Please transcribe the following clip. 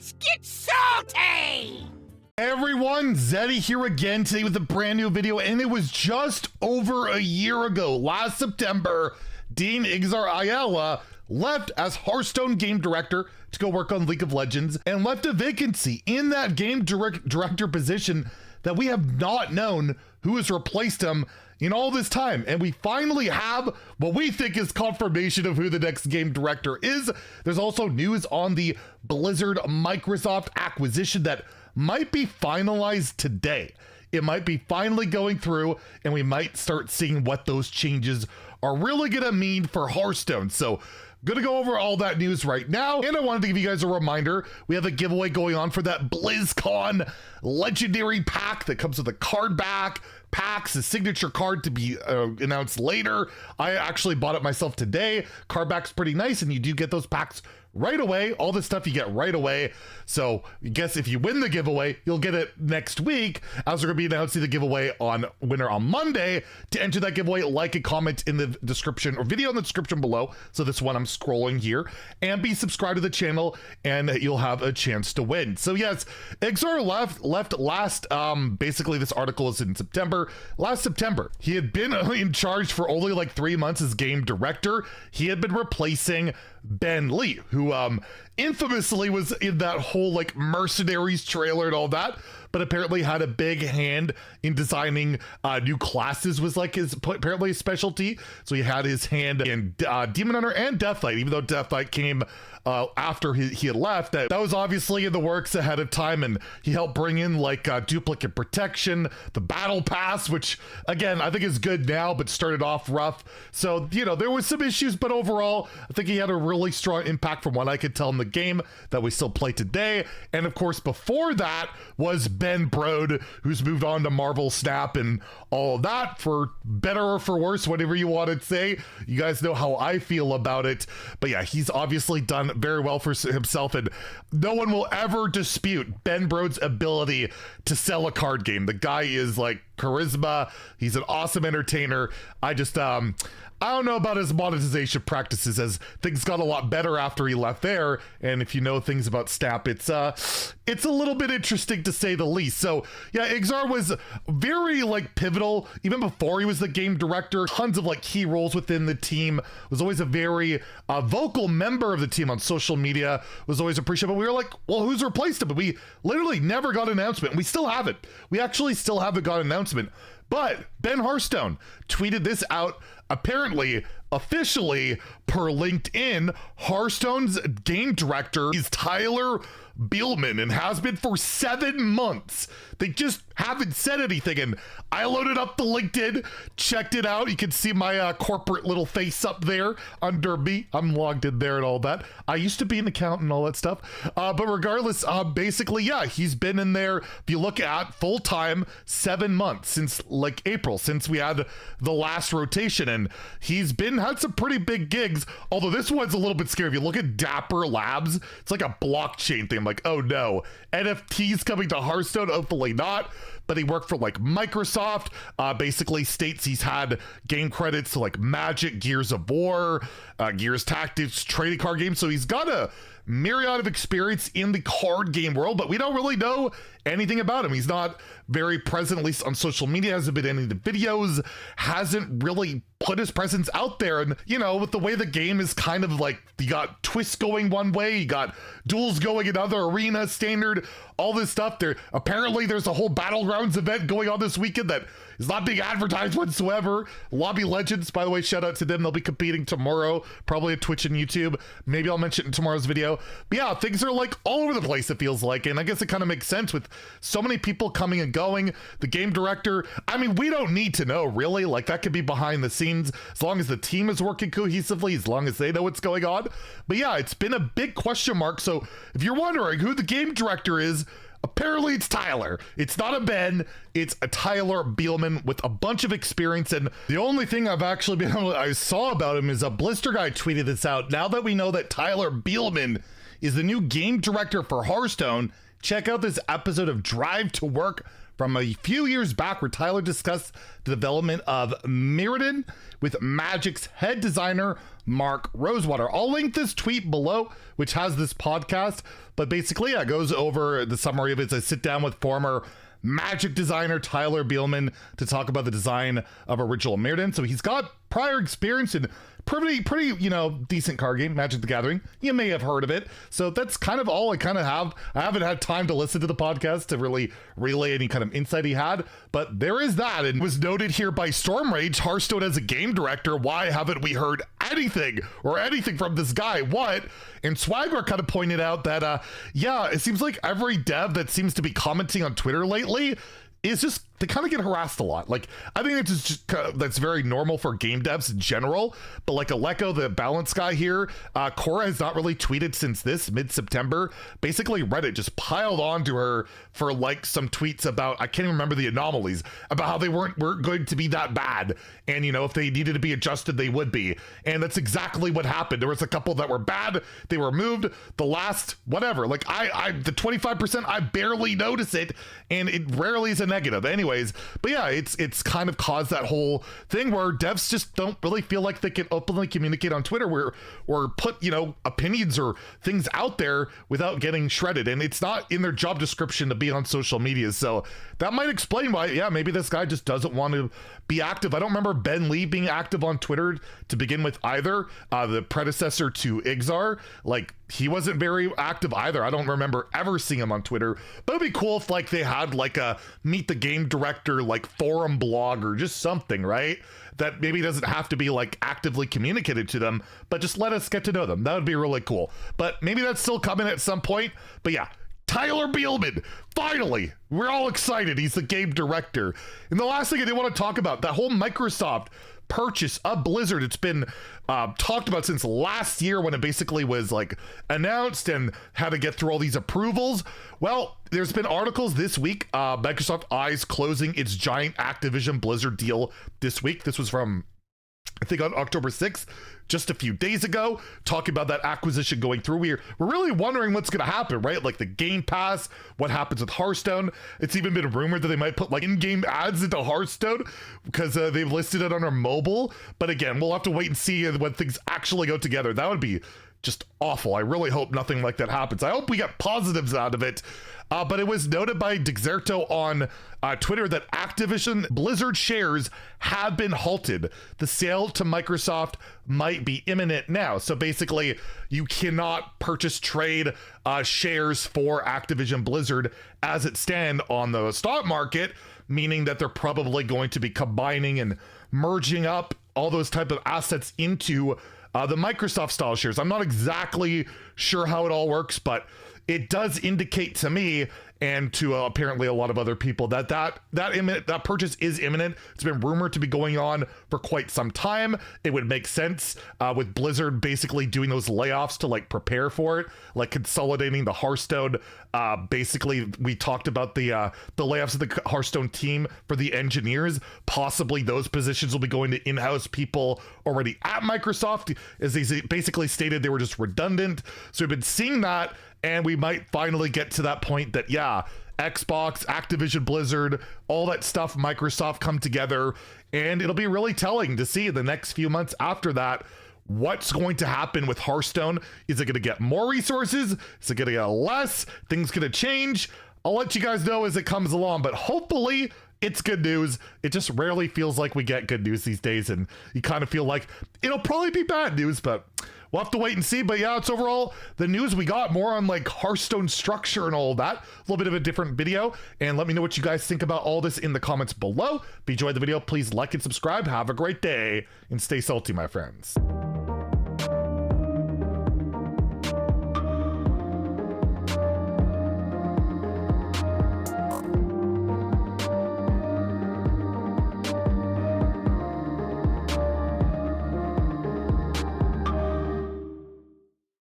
Let's get salty! Everyone, Zeddy here again today with a brand new video, and it was just over a year ago, last September, Dean Ixar Ayala left as Hearthstone Game Director to go work on League of Legends and left a vacancy in that game director position that we have not known who has replaced him in all this time. And we finally have what we think is confirmation of who the next game director is. There's also news on the Blizzard Microsoft acquisition that might be finalized today. It might be finally going through, and we might start seeing what those changes are really gonna mean for Hearthstone. So gonna go over all that news right now, and I wanted to give you guys a reminder. We have a giveaway going on for that BlizzCon legendary pack that comes with a card back, packs, a signature card to be announced later. I actually bought it myself today. Card back's pretty nice, and you do get those packs right away. All this stuff you get right away. So I guess if you win the giveaway, you'll get it next week, as we're gonna be announcing the giveaway on winner on Monday. To enter that giveaway, like and comment in the description or video in the description below. So this one I'm scrolling here, and be subscribed to the channel, and you'll have a chance to win. So yes, Ixar left last, basically this article is in September. Last September, he had been in charge for only like 3 months as game director. He had been replacing Ben Lee, who infamously was in that whole like Mercenaries trailer and all that, but apparently had a big hand in designing new classes, was like his apparently his specialty. So he had his hand in Demon Hunter and Deathlight, even though Deathlight came after he had left. That was obviously in the works ahead of time, and he helped bring in like duplicate protection, the battle pass, which again I think is good now, but started off rough. So you know, there was some issues, but overall I think he had a really strong impact from what I could tell in the game that we still play today. And of course before that was Ben Brode, who's moved on to Marvel Snap and all of that, for better or for worse, whatever you want to say. You guys know how I feel about it, but yeah, he's obviously done very well for himself, and no one will ever dispute Ben Brode's ability to sell a card game. The guy is like charisma. He's an awesome entertainer. I just I don't know about his monetization practices, as things got a lot better after he left there. And if you know things about Snap, it's a little bit interesting to say the least. So yeah, Ixar was very like pivotal even before he was the game director. Tons of like key roles within the team. Was always a very vocal member of the team on social media. Was always appreciated. But we were like, well, who's replaced him? But we literally never got an announcement. We still haven't. We actually still haven't got an announcement. But Ben Hearthstone tweeted this out, apparently, officially, per LinkedIn. Hearthstone's game director is Tyler Bielman and has been for 7 months. They just haven't said anything, and I loaded up the LinkedIn, checked it out. You can see my corporate little face up there under me. I'm logged in there and all that. I used to be an accountant and all that stuff, but regardless, basically, yeah, he's been in there. If you look at full-time, 7 months since like April, since we had the last rotation, and he's had some pretty big gigs, although this one's a little bit scary. If you look at Dapper Labs, it's like a blockchain thing. I'm like, oh no, NFTs coming to Hearthstone? Hopefully not. But he worked for like Microsoft, basically states he's had game credits to like Magic, Gears of War, Gears Tactics, trading card games. So he's got a myriad of experience in the card game world, but we don't really know anything about him. He's not very present, at least on social media, hasn't been in any of the videos, hasn't really put his presence out there. And you know, with the way the game is kind of like, you got twists going one way, you got duels going another, arena, standard, all this stuff. There apparently there's a whole Battlegrounds event going on this weekend that is not being advertised whatsoever. Lobby Legends, by the way, shout out to them. They'll be competing tomorrow, probably at Twitch and YouTube. Maybe I'll mention it in tomorrow's video. But yeah, things are like all over the place, it feels like. And I guess it kind of makes sense with so many people coming and going. The game director, I mean, we don't need to know really. Like, that could be behind the scenes as long as the team is working cohesively, as long as they know what's going on. But yeah, it's been a big question mark. So if you're wondering who the game director is, apparently it's Tyler. It's not a Ben, it's a Tyler Bielman with a bunch of experience. And the only thing I've actually been able to, I saw about him is a Blister guy tweeted this out. Now that we know that Tyler Bielman is the new game director for Hearthstone, check out this episode of Drive to Work from a few years back where Tyler discussed the development of Mirrodin with Magic's head designer, Mark Rosewater. I'll link this tweet below, which has this podcast, but basically it goes over the summary of it. It's a sit down with former Magic designer Tyler Bielman to talk about the design of original Mirrodin. So he's got prior experience in pretty, decent card game, Magic the Gathering. You may have heard of it. So that's kind of all I kind of have. I haven't had time to listen to the podcast to really relay any kind of insight he had, but there is that. And was noted here by Storm Rage, Hearthstone as a game director. Why haven't we heard anything from this guy? What? And Swagger kind of pointed out that, yeah, it seems like every dev that seems to be commenting on Twitter lately is just, they kind of get harassed a lot. Like, I think it's just that's very normal for game devs in general, but like Aleko, the balance guy here, Cora has not really tweeted since this mid-September. Basically Reddit just piled onto her for like some tweets about, I can't even remember the anomalies, about how they weren't going to be that bad, and if they needed to be adjusted they would be, and that's exactly what happened. There was a couple that were bad, they were moved. The last whatever, like the 25%, I barely notice it, and it rarely is a negative anyway. But yeah, it's kind of caused that whole thing where devs just don't really feel like they can openly communicate on Twitter or put, opinions or things out there without getting shredded. And it's not in their job description to be on social media. So that might explain why, yeah, maybe this guy just doesn't want to be active. I don't remember Ben Lee being active on Twitter to begin with either. The predecessor to Ixar, like, he wasn't very active either. I don't remember ever seeing him on Twitter, but it'd be cool if like they had like a meet the game director like forum blog or just something, right? That maybe doesn't have to be like actively communicated to them, but just let us get to know them. That would be really cool. But maybe that's still coming at some point. But yeah, Tyler Bielman, finally, we're all excited. He's the game director. And the last thing I did want to talk about, that whole Microsoft purchase of Blizzard. It's been talked about since last year when it basically was like announced and had to get through all these approvals. Well, there's been articles this week. Microsoft eyes closing its giant Activision Blizzard deal this week. This was from, I think, on October 6th, just a few days ago, talking about that acquisition going through. We're really wondering what's going to happen, right? Like the Game Pass, what happens with Hearthstone. It's even been rumored that they might put like in-game ads into Hearthstone because they've listed it on our mobile. But again, we'll have to wait and see when things actually go together. That would be just awful. I really hope nothing like that happens. I hope we get positives out of it. But it was noted by Dexerto on Twitter that Activision Blizzard shares have been halted. The sale to Microsoft might be imminent now. So basically, you cannot purchase trade shares for Activision Blizzard as it stand on the stock market, meaning that they're probably going to be combining and merging up all those type of assets into the Microsoft style shares. I'm not exactly sure how it all works, but it does indicate to me and to apparently a lot of other people that that purchase is imminent. It's been rumored to be going on for quite some time. It would make sense with Blizzard basically doing those layoffs to like prepare for it, like consolidating the Hearthstone. Basically, we talked about the layoffs of the Hearthstone team for the engineers. Possibly those positions will be going to in-house people already at Microsoft, as they basically stated they were just redundant. So we've been seeing that, and we might finally get to that point that, yeah, Xbox, Activision Blizzard, all that stuff, Microsoft come together, and it'll be really telling to see in the next few months after that what's going to happen with Hearthstone. Is it going to get more resources? Is it going to get less? Things going to change? I'll let you guys know as it comes along, but hopefully it's good news. It just rarely feels like we get good news these days, and you kind of feel like it'll probably be bad news, but we'll have to wait and see. But yeah, it's overall the news we got, more on like Hearthstone structure and all that. A little bit of a different video, and let me know what you guys think about all this in the comments below. If you enjoyed the video, please like and subscribe. Have a great day, and stay salty, my friends.